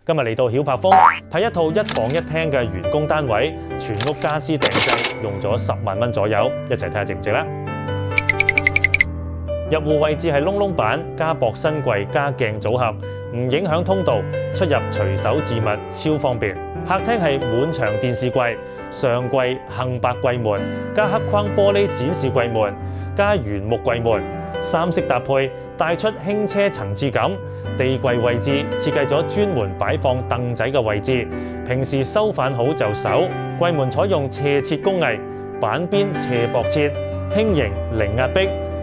今日嚟到曉柏峰睇一套1房1廳嘅員工單位，全屋家私訂製用咗10萬蚊左右，一齊睇下值唔值啦。入戶位置係窿窿板加薄身櫃加鏡組合，唔影響通道，出入隨手置物超方便。客廳係滿牆電視櫃，上櫃杏白櫃門加黑框玻璃展示櫃門加原木櫃門，3色搭配帶出輕奢層次感。地櫃位置設計咗專門擺放凳仔嘅位置，平時收返好就手。櫃門採用斜切工藝，板邊斜薄切，輕盈零壓迫，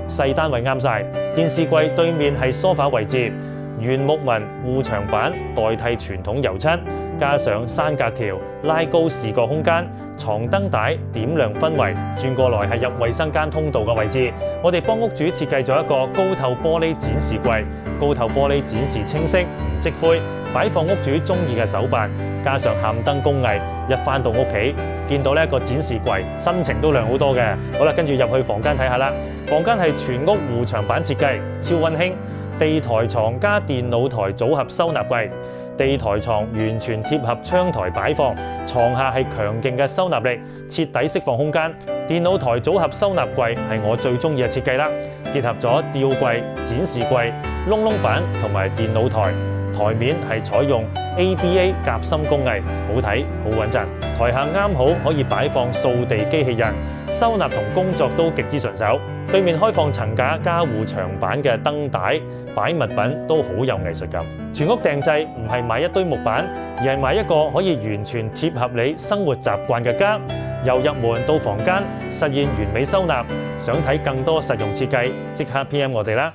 細單位啱晒。電視櫃對面係梳化位置，原木紋護牆板代替傳統油漆，加上山格條拉高視覺空間，床燈帶點亮氛圍。轉過來係入衛生間通道嘅位置，我哋幫屋主設計咗一個高透玻璃展示櫃，高透玻璃展示清晰唔積灰，擺放屋主中意嘅手辦，加上喊燈工藝，一返到屋企見到呢一個展示櫃，心情都亮好多嘅。好啦，跟住入去房間睇下啦。房間係全屋護牆板設計，超溫馨。地台床加電腦台組合收納櫃，地台床完全貼合窗台擺放，床下係強勁嘅收納力，徹底釋放空間。電腦台組合收納櫃係我最中意嘅設計啦，結合咗吊櫃、展示櫃、窿窿板同埋電腦台。台面係採用 ABA 夾心工藝，好睇好穩陣。台下啱好可以擺放掃地機器人，收納同工作都極之順手。對面開放層架加護牆板嘅燈帶，擺物品都好有藝術感。全屋訂製唔係買一堆木板，而係買一個可以完全貼合你生活習慣嘅家。由入門到房間，實現完美收納。想睇更多實用設計，即刻 PM 我哋啦！